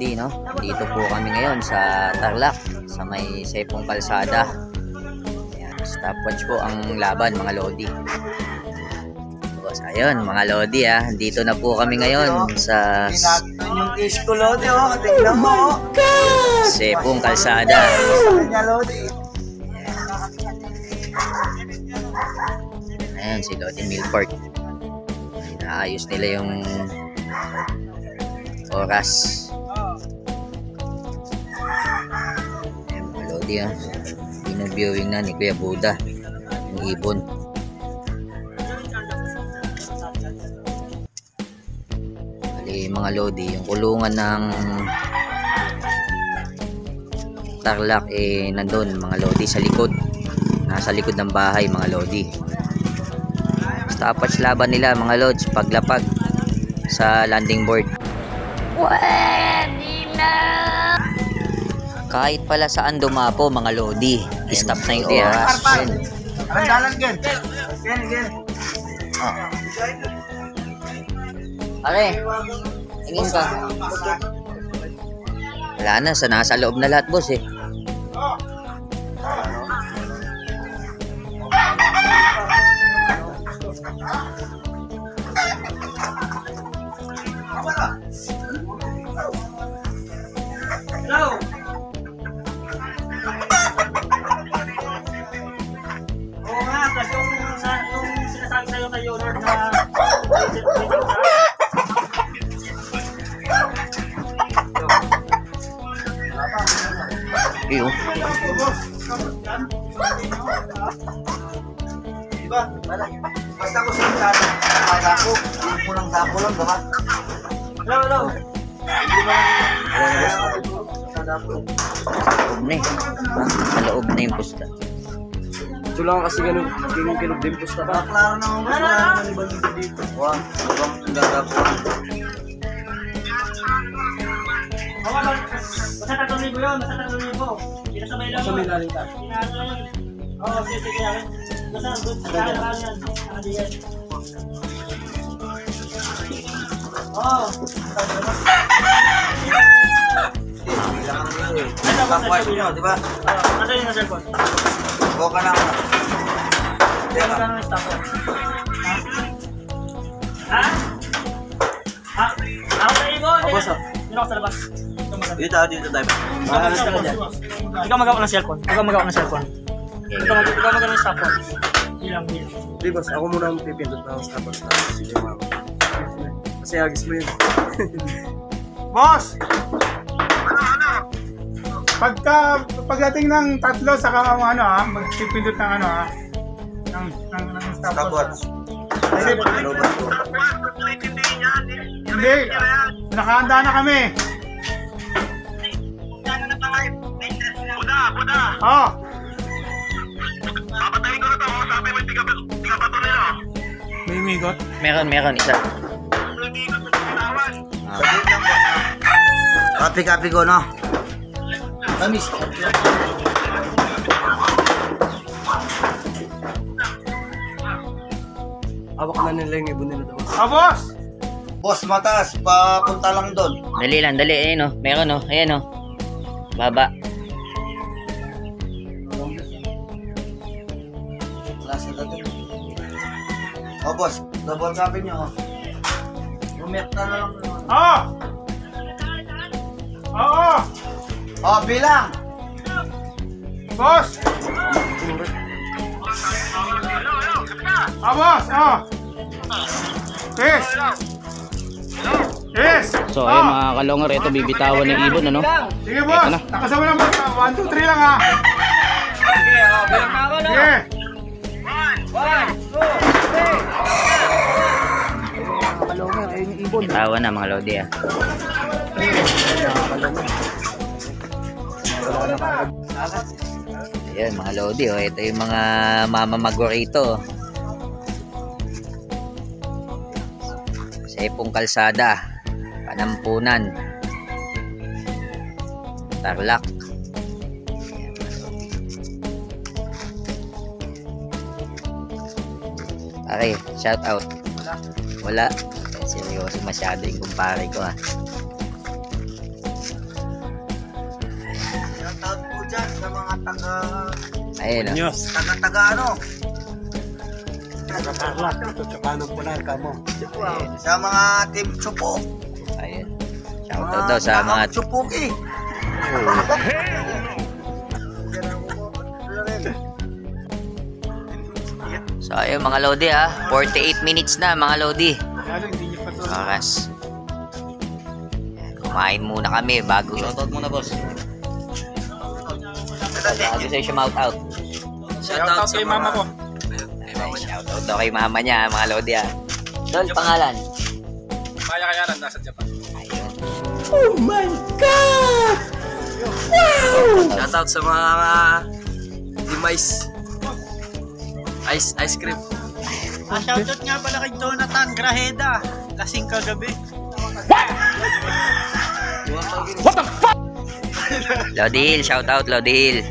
Lodi, no? Dito po kami ngayon sa Tarlac, sa may Sepong Kalsada. Ayan, stopwatch po ang laban, mga Lodi. So, ayun, mga Lodi, dito na po kami ngayon sa yung isko, Lodi, oh. Tingnan mo, Sepong Kalsada. Ayan, si Lodi Milford. Naayos nila yung oras. Ayan, mga Lodi, binaviewing na ni Kuya Buda yung ibon. Bali, mga Lodi, yung kulungan ng Tarlac nandun, mga Lodi, sa likod. Nasa likod ng bahay, mga Lodi. Stopwatch laban nila, mga Lods, paglapag sa landing board. Pwede na! Kahit pala saan dumapo, mga Lodi, stop na yung oras. Dalan, Gen. Are, tingin ka. Wala na, nasa loob na lahat, boss, Hello. Oo nga, kasi yung sinasabi sa'yo kayo, Lord, na iyo. Diba? Basta ko sa dako. Dako. Pulang dako lang, diba? Hello. Sa loob na yung pusta. Ito lang kasi ganun, kilog din pusta pa. Klaro na ako. Wala naman ibang dito. Wah, abang nagdadako. Basta 3,000 yun, basta 3,000. Pinasabay lang. Sa may laling ka. Pinasabay lang. Oo, sige yan. Basta, kaya yan. Nakadiyan. Oo. Stopwatch nyo, di ba? Nasa yun na cellphone? Go ka lang. Ano ka ng stopwatch? Ha? Ako sa ibon. Dito ako sa labas. Dito tayo. Ikaw magawa ng cellphone. Ikaw magawa ng stopwatch. Bilang. Di boss, ako muna ang pipindot ng stopwatch. Sige, mama. Kasi agis mo yun. Boss! Pagdating ng 3 saka magpipindot ng ng stopwatch. Kasi hindi, nakahanda na kami. Oh. Papatayin ko na to, sabi mo tiga pa to nila. May umigot? Meron, isa. Kapi ko, no? Tamis. Awak na nila yung ibon nila daw. Boss! Boss, mataas. Papunta lang doon. Dali lang, ayun, meron, ayan, baba. Wala sila doon. Oh, boss. Double sabi niyo, Lumekta na lang. Oo! Oh, bilang! Boss! Boss! Yes! So, ayun, mga kalongar, ito bibitawan ng ibon, Sige, boss! Ito na. Nakasama lang, boss. 1, 2, 3 lang, Sige, bilang na ako, no? Sige! 1, 2, 3! Bitawan na, mga Lodi, Ayan, mga Lodi, ito yung mga mamamago rito. Sepong Kalsada, Panampunan, Tarlac. Okay, shout out. Wala. Seryoso masyado yung kumpare ko dyan sa mga Ayun, oh. taga ano. Sa mga team Chupo. Ayun. Shoutout daw sa mga... Chupuki. So ayun mga Lodi ha. 48 minutes na mga Lodi. Lalo, hindi niyo pa to. Oras. Kumain muna kami bago. Shoutout muna, boss. Bago sa'yo shout out. Shoutout kay mama ko. Shoutout daw kay mama niya mga Lodi ha. Dol, pangalan? Kaya kayaran, nasa Japan. Ayun. Shoutout sa mga Team Ice cream. Shoutout nga pala kay Jonathan Grajeda. Lasing kagabi. Lodil, shoutout Lodil.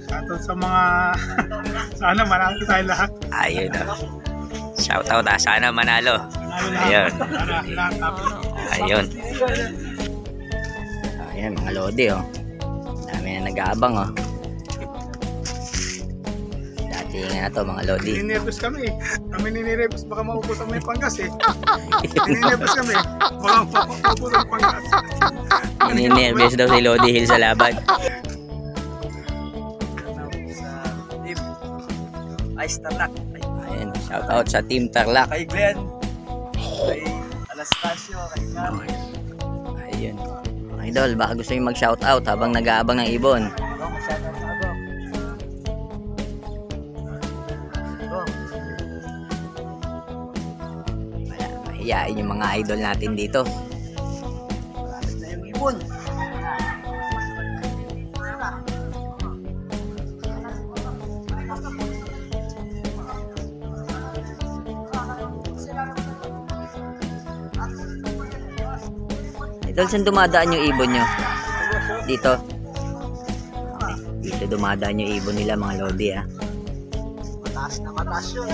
Shoutout sa mga... Sana marami tayo lahat. Ayun oh. Shoutout ha. Sana manalo. Ayun. Ayun. Ayun mga Lodi oh. Dami na nag-aabang oh. Dati nga to mga Lodi. Ninervous kami eh. Kami ninervous baka maubos ang may panggas eh. Ninervous kami. Baka maubos ang panggas. Ninervous daw si Lodi Hill sa laban. Sa Team Ice Tarlac. Ayun. Shoutout sa Team Tarlac. Kay Glenn. Kay Anastasio. Kay Gary. Ayun. Idol, baka gusto nyo mag-shoutout habang nag-aabang ng ibon. Wala, mahiyain yung mga idol natin dito. Malapit na yung ibon. Idol, saan dumadaan yung ibon nyo? Dito. Okay. Dito dumadaan yung ibon nila mga Lodi ah. Mataas na mataas yun.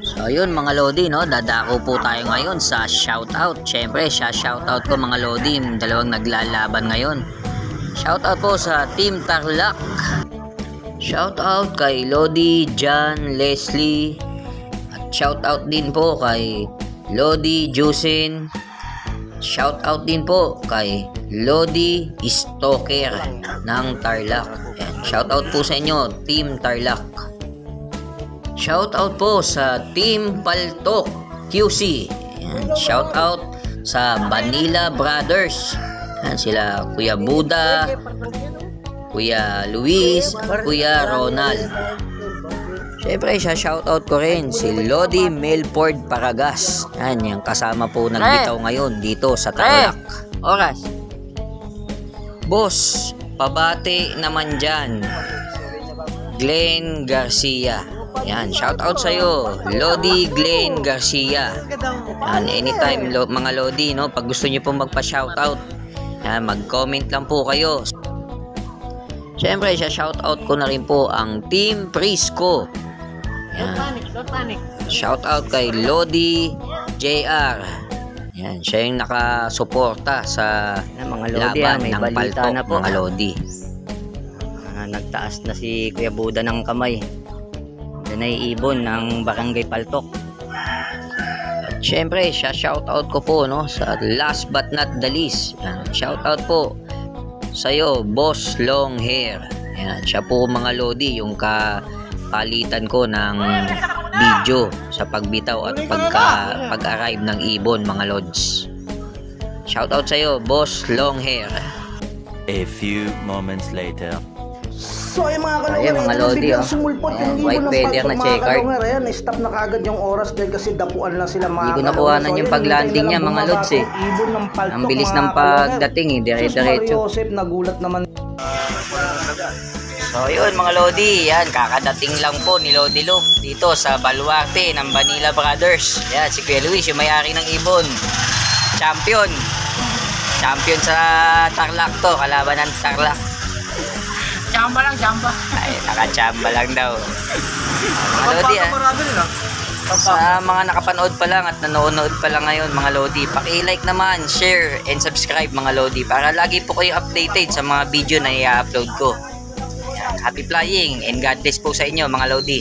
So yun mga Lodi no, dadako po tayo ngayon sa shoutout. Syempre shoutout ko mga Lodi, yung dalawang naglalaban ngayon. Shoutout po sa Team Tarlac. Shoutout kay Lodi, John, Leslie. At shoutout din po kay Lodi, Jusin. Shoutout din po kay Lodi Stoker ng Tarlac. Yan. Shoutout po sa inyo, Team Tarlac. Shoutout po sa Team Paltok QC. Yan. Shoutout sa Vanilla Brothers. Yan, sila Kuya Buda, Kuya Luis, Kuya Ronald. Siyempre, shoutout ko rin si Lodi Melford Paragas. Yan, yung kasama po nagbitaw ngayon dito sa Tarlac. Oras. Boss, pabati naman dyan. Glenn Garcia. Yan, shoutout sa'yo. Lodi Glenn Garcia. Yan, anytime mga Lodi, no? Pag gusto nyo pong magpa-shoutout, yan, mag-comment lang po kayo. Siyempre, shoutout ko na rin po ang Team Prisco. Yan. Shoutout kay Lodi JR. Yan, siya yung nakasuporta sa mga laban ng Paltok na po, mga Lodi. Nagtaas na si Kuya Buda ng kamay. Yan ay ibon ng Barangay Paltok. At syempre, shoutout ko po no, sa last but not the least. Yan, shoutout po sa'yo, Boss Long Hair. Yan, siya po mga Lodi, yung palitan ko ng video sa pagbitaw at pag-arrive ng ibon mga Lods. Shoutout sa'yo, Boss Long Hair. A few moments later. So ay mga Lodi oh. Sumulpot Ayan, yung white ibon ng feather na Paltok, checkered. mga kalungan. Ayan, stop na kagad yung oras dahil kasi dapuan lang sila mga Hindi ko kalungan. nakuhanan yung So, pag-landing niya mga Lods eh. Ibon ng Paltok, Ang bilis mga ng kalungan. pagdating eh, Sus dire-diretso. Joseph, nagulat naman. So yun mga Lodi, yan, kakadating lang po ni Lodi Luke dito sa baluarte ng Vanilla Brothers. Yan, si Kuya Luis, yung may-ari ng ibon. Champion sa Tarlac to, kalaban ng Tarlac. Chamba lang, chamba. Ay, nakachamba lang daw. Mga Lodi ah. Sa mga nakapanood pa lang at nanonood pa lang ngayon mga Lodi, paki-like naman, share, and subscribe mga Lodi para lagi po kayo updated sa mga video na i-upload ko. Yan, happy flying and God bless po sa inyo mga Lodi.